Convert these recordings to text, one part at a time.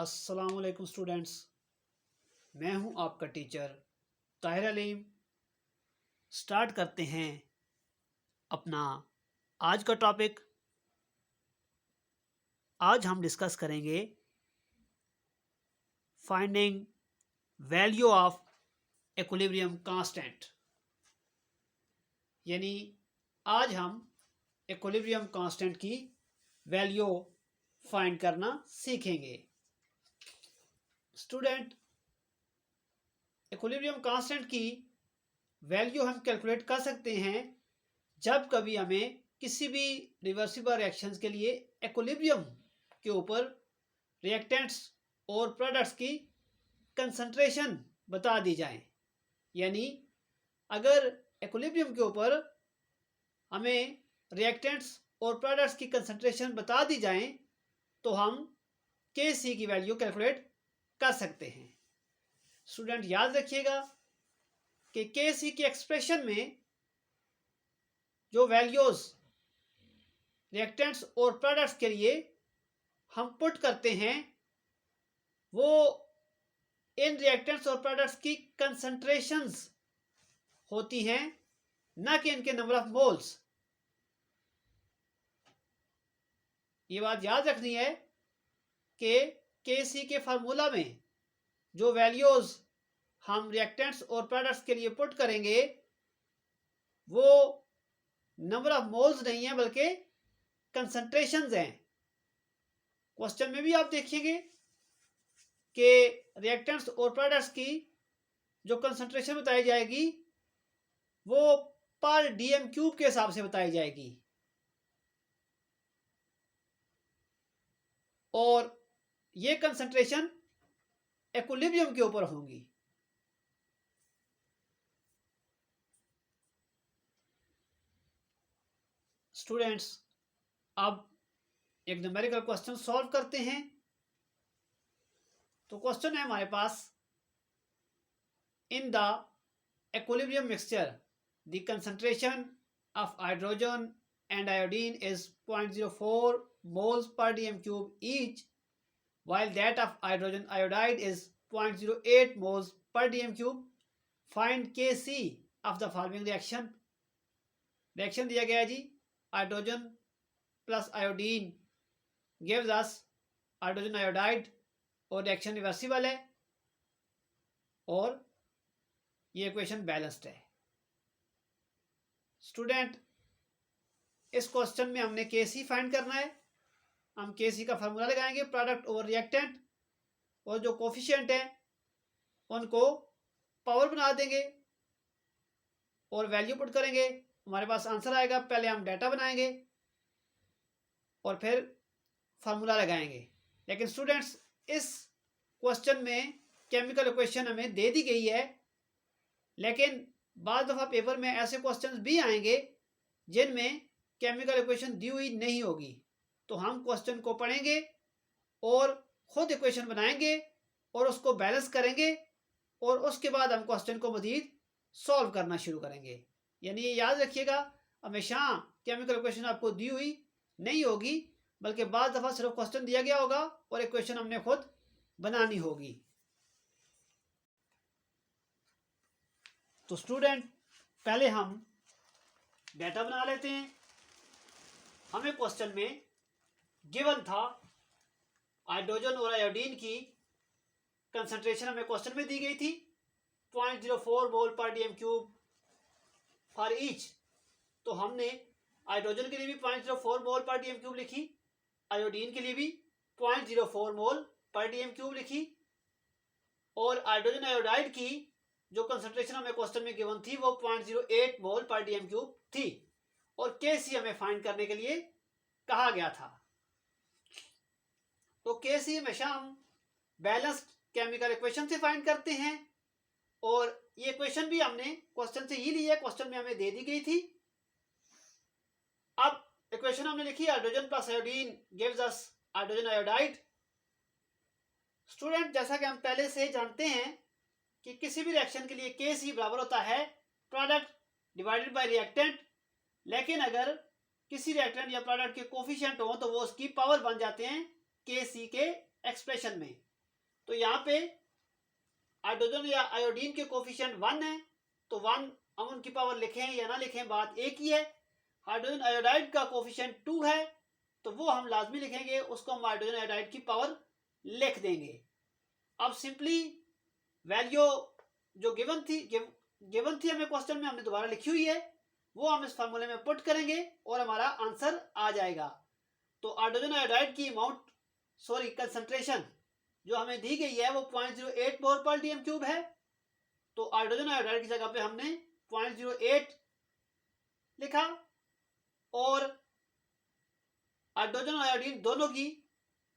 अस्सलाम वालेकुम स्टूडेंट्स। मैं हूं आपका टीचर ताहिर अलीम। स्टार्ट करते हैं अपना आज का टॉपिक। आज हम डिस्कस करेंगे finding value of equilibrium constant. यानी आज हम इक्विलिब्रियम कांस्टेंट की वैल्यू फाइंड करना सीखेंगे। स्टूडेंट, इक्विलिब्रियम कांस्टेंट की वैल्यू हम कैलकुलेट कर सकते हैं जब कभी हमें किसी भी रिवर्सिबल रिएक्शंस के लिए इक्विलिब्रियम के ऊपर रिएक्टेंट्स और प्रोडक्ट्स की कंसंट्रेशन बता दी जाए। यानी अगर इक्विलिब्रियम के ऊपर हमें रिएक्टेंट्स और प्रोडक्ट्स की कंसंट्रेशन बता दी जाए तो हम Kc की वैल्यू कैलकुलेट कर सकते हैं। स्टूडेंट, याद रखिएगा कि Kc की एक्सप्रेशन में जो वैल्यूज रिएक्टेंट्स और प्रोडक्ट्स के लिए हम पुट करते हैं वो इन रिएक्टेंट्स और प्रोडक्ट्स की कंसंट्रेशंस होती हैं, न कि इनके नंबर ऑफ मोल्स। ये बात याद रखनी है कि Kc के फार्मूला में जो वैल्यूज हम रिएक्टेंट्स और प्रोडक्ट्स के लिए पुट करेंगे वो नंबर ऑफ मोल्स नहीं है बल्कि कंसंट्रेशंस हैं। क्वेश्चन में भी आप देखेंगे कि रिएक्टेंट्स और प्रोडक्ट्स की जो कंसंट्रेशन बताई जाएगी वो पर डीएम क्यूब के हिसाब से बताई जाएगी और ये कंसंट्रेशन इक्विलिब्रियम के ऊपर होंगी। स्टूडेंट्स, अब एक न्यूमेरिकल क्वेश्चन सॉल्व करते हैं। तो क्वेश्चन है हमारे पास, in the equilibrium mixture the concentration of hydrogen and iodine is 0.04 moles per dm cube each, while that of hydrogen iodide is 0.08 moles per dm cube. Find Kc of the following reaction. Reaction दिया गया है जी, hydrogen plus iodine gives us hydrogen iodide और reaction reversible है और ये equation balanced है। Student, इस क्वेश्चन में हमने Kc फाइंड करना है। हम Kc का फार्मूला लगाएंगे, प्रोडक्ट ओवर रिएक्टेंट, और जो कोफिशिएंट है उनको पावर बना देंगे और वैल्यू पुट करेंगे, हमारे पास आंसर आएगा। पहले हम डाटा बनाएंगे और फिर फार्मूला लगाएंगे। लेकिन स्टूडेंट्स, इस क्वेश्चन में केमिकल इक्वेशन हमें दे दी गई है, लेकिन बाद दफ़ा पेपर में ऐसे क्वेश्चंस भी आएंगे जिनमें केमिकल इक्वेशन दी हुई नहीं होगी। तो हम क्वेश्चन को पढ़ेंगे और खुद इक्वेशन बनाएंगे और उसको बैलेंस करेंगे और उसके बाद हम क्वेश्चन को मजीद सॉल्व करना शुरू करेंगे। यानी ये याद रखिएगा, हमेशा केमिकल इक्वेशन आपको दी हुई नहीं होगी, बल्कि बाद दफ़ा सिर्फ क्वेश्चन दिया गया होगा और इक्वेशन हमने खुद बनानी होगी। तो स्टूडेंट, पहले हम डाटा बना लेते हैं। हमें क्वेश्चन में गिवन था हाइड्रोजन और आयोडीन की कंसंट्रेशन हमें क्वेश्चन में दी गई थी 0.04 मोल per DM cube for each. तो हमने हाइड्रोजन के लिए भी 0.04 मोल पर डीएम क्यूब लिखी, आयोडीन के लिए भी 0.04 मोल पर डीएम क्यूब लिखी, और हाइड्रोजन आयोडाइड की जो कंसंट्रेशन हमें क्वेश्चन में गिवन थी वो 0.08 मोल पर डीएम क्यूब थी, और Kc हमें फाइंड करने के लिए कहा गया था। तो Kc हमेशा हम बैलेंस्ड केमिकल इक्वेशन से फाइंड करते हैं और ये इक्वेशन भी हमने क्वेश्चन से ही ली है, क्वेश्चन में हमें दे दी गई थी। अब इक्वेशन हमने लिखी, hydrogen plus iodine gives us hydrogen iodide. Student, जैसा कि हम पहले से जानते हैं कि किसी भी रिएक्शन के लिए Kc बराबर होता है प्रोडक्ट डिवाइडेड बाय रिएक्टेंट, लेकिन अगर किसी रिएक्टेंट या प्रोडक्ट के कोफिशिएंट हो तो वो उसकी पावर बन जाते हैं Kc के एक्सप्रेशन में। तो यहाँ पे हाइड्रोजन या आयोडीन के कोफिशिएंट 1 है, तो 1 हम उनकी पावर लिखें या ना लिखें बात एक ही है। हाइड्रोजन आयोडाइड का कोफिशिएंट 2 है, तो वो हम लाजमी लिखेंगे, उसको हम हाइड्रोजन आयोडाइड की पावर लिख देंगे। अब सिंपली वैल्यू जो गिवन थी हमें क्वेश्चन में, हमने दोबारा लिखी हुई है, वो हम इस फार्मूले में पुट करेंगे और हमारा आंसर आ जाएगा। तो हाइड्रोजन आयोडाइड की कंसंट्रेशन जो हमें दी गई है वो 0.08 मोल पर डीएम क्यूब है। तो हाइड्रोजन आयोडाइड की जगह पे हमने 0.08 लिखा और हाइड्रोजन और आयोडीन दोनों की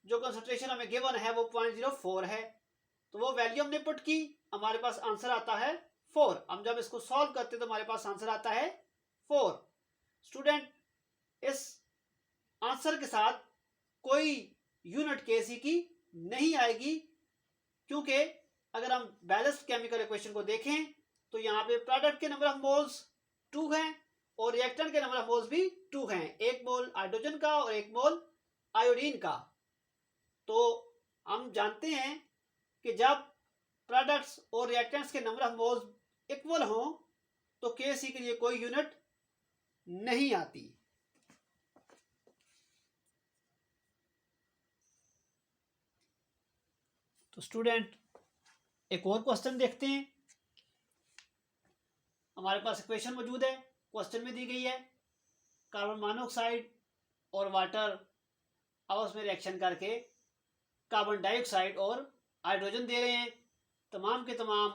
जो कंसंट्रेशन हमें गिवन है वो 0.04 है। तो वो वैल्यू हमने पुट की, हमारे पास आंसर आता है 4। हम जब इसको सॉल्व करते तो हमारे पास आंसर आता है 4। स्टूडेंट, इस आंसर के साथ कोई यूनिट केसी की नहीं आएगी, क्योंकि अगर हम बैलेंस्ड केमिकल इक्वेशन को देखें तो यहाँ पे प्रोडक्ट के नंबर ऑफ मोल्स 2 हैं और रिएक्टेंट के नंबर ऑफ मोल्स भी 2 हैं, 1 मोल हाइड्रोजन का और 1 मोल आयोडीन का। तो हम जानते हैं कि जब प्रोडक्ट्स और रिएक्टेंट्स के नंबर ऑफ मोल्स इक्वल हों तो केसी के लिए कोई यूनिट नहीं आती। तो स्टूडेंट, एक और क्वेश्चन देखते हैं। हमारे पास इक्वेशन मौजूद है, क्वेश्चन में दी गई है कार्बन मोनोऑक्साइड और वाटर आपस में रिएक्शन करके कार्बन डाइऑक्साइड और हाइड्रोजन दे रहे हैं। तमाम के तमाम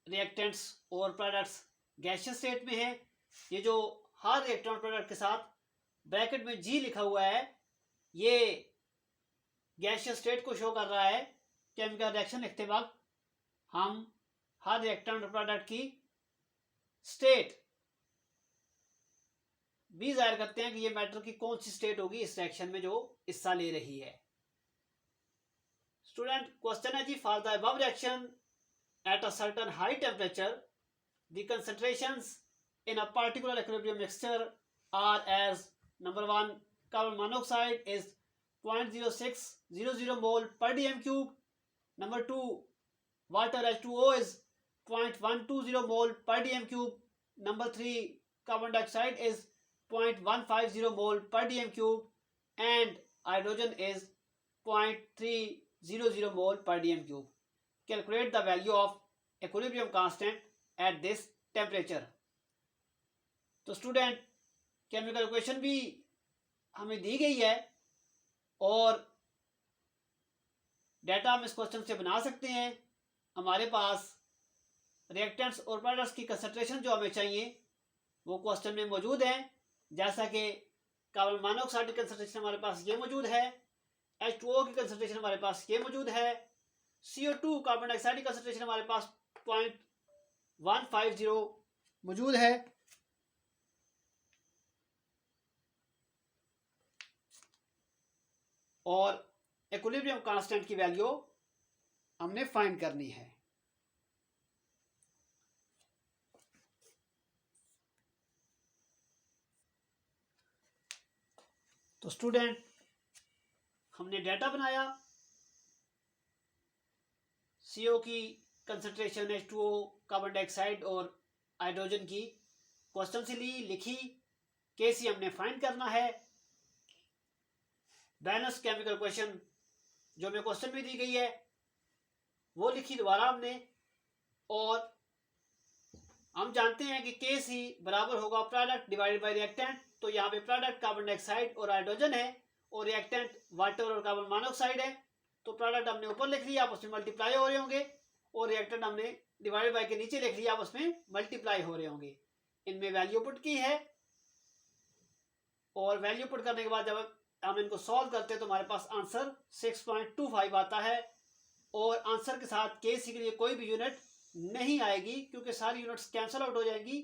रिएक्टेंट्स और प्रोडक्ट्स गैसियस स्टेट में है। ये जो हर रिएक्टेंट और प्रोडक्ट के साथ ब्रैकेट में जी लिखा हुआ है, ये गैसियस स्टेट को शो कर रहा है। केमिकल रिएक्शन लिखते वक्त हम हर रिएक्टेंट और प्रोडक्ट की स्टेट भी जाहिर करते हैं कि ये मैटर की कौन सी स्टेट होगी इस रिएक्शन में जो हिस्सा ले रही है। स्टूडेंट, क्वेश्चन है जी, for the above reaction at a certain high temperature the concentrations in a particular equilibrium mixture are as number 1 carbon monoxide is 0.0600 mole per DM cube, number 2 water H2O is 0.120 mole per dm cube, number 3 carbon dioxide is 0.150 mole per dm cube, and hydrogen is 0.300 mole per dm cube. Calculate the value of equilibrium constant at this temperature. तो student, chemical equation भी हमें दी गई है और data हम इस question से बना सकते हैं। हमारे पास रिएक्टेंट्स और प्रोडक्ट्स की कंसंट्रेशन जो हमें चाहिए वो क्वेश्चन में मौजूद है। जैसा कि कार्बन मोनोऑक्साइड की कंसंट्रेशन हमारे पास ये मौजूद है, H2O की कंसंट्रेशन हमारे पास ये मौजूद है, CO2 कार्बन डाइऑक्साइड की कंसंट्रेशन हमारे पास 0.150 मौजूद है। और इक्विलिब्रियम कांस्टेंट की वैल्यू हमने फाइंड करनी है। तो स्टूडेंट, हमने डाटा बनाया, CO की कंसंट्रेशन, H2O, कार्बन डाइऑक्साइड और हाइड्रोजन की क्वेश्चन से लिखी, केसी हमने फाइंड करना है। बैलेंस केमिकल इक्वेशन जो हमें क्वेश्चन में दी गई है वो लिखी दोबारा हमने, और हम जानते हैं कि केसी बराबर होगा प्रोडक्ट डिवाइडेड बाय रिएक्टेंट। तो यहाँ पे प्रोडक्ट कार्बन डाइऑक्साइड और हाइड्रोजन है और रिएक्टेंट वाटर और कार्बन मोनोऑक्साइड है। तो प्रोडक्ट हमने ऊपर लिख लिया, आपस में मल्टीप्लाई हो रहे होंगे, और रिएक्टेंट हमने डिवाइडेड बाय के नीचे लिख लिया, आपस में मल्टीप्लाई हो रहे होंगे। इनमें वैल्यू पुट की है और वैल्यू पुट करने के बाद जब हम इनको सॉल्व करते हैं तो हमारे पास आंसर 6.25 आता है। और आंसर के साथ केसी के लिए कोई भी यूनिट नहीं आएगी, क्योंकि सारी यूनिट्स कैंसिल आउट हो जाएंगी,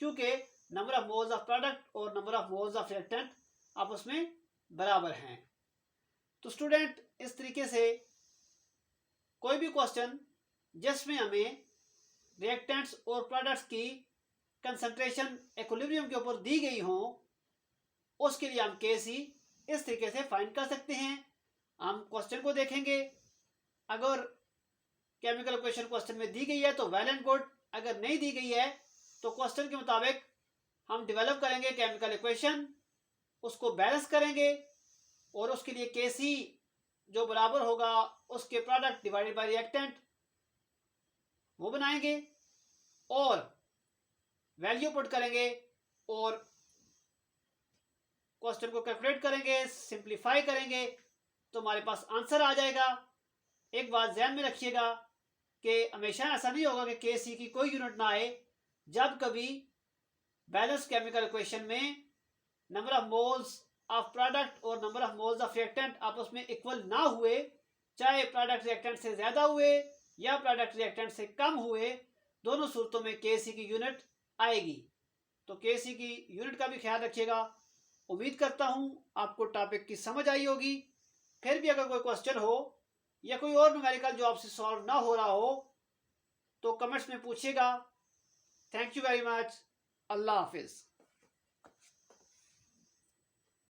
क्योंकि number of moles of product और number of moles of reactant आपस में बराबर हैं। तो स्टूडेंट, इस तरीके से कोई भी क्वेश्चन जिसमें हमें रिएक्टेंट्स और प्रोडक्ट्स की कंसंट्रेशन इक्विलिब्रियम के ऊपर दी गई हो, उसके लिए हम केसी इस तरीके से फाइंड कर सकते हैं। हम क्वेश्चन को देखेंगे, अगर केमिकल इक्वेशन क्वेश्चन में दी गई है तो वेल एंड गुड, अगर नहीं दी गई है तो क्वेश्चन के मुताबिक हम डेवलप करेंगे केमिकल इक्वेशन, उसको बैलेंस करेंगे और उसके लिए केसी जो बराबर होगा उसके प्रोडक्ट डिवाइडेड बाय रिएक्टेंट वो बनाएंगे और वैल्यू पुट करेंगे और क्वेश्चन को कैलकुलेट करेंगे, सिंप्लीफाई करेंगे तो हमारे पास आंसर आ जाएगा। एक बात ध्यान में रखिएगा कि हमेशा ऐसा नहीं होगा कि केसी की कोई यूनिट ना आए। जब कभी बैलेंस केमिकल इक्वेशन में number of moles of product और number of moles of reactant आपस में इक्वल ना हुए, चाहे प्रोडक्ट रिएक्टेंट से ज्यादा हुए या प्रोडक्ट रिएक्टेंट से कम हुए, दोनों सूरतों में केसी की यूनिट आएगी। तो केसी की यूनिट का भी ख्याल रखिएगा। उम्मीद करता हूं आपको टॉपिक की समझ आई होगी। फिर भी अगर कोई क्वेश्चन हो या कोई और न्यूमेरिकल जो आपसे सॉल्व ना हो रहा हो तो कमेंट्स में पूछिएगा। Thank you very much. अल्लाह हाफिज़।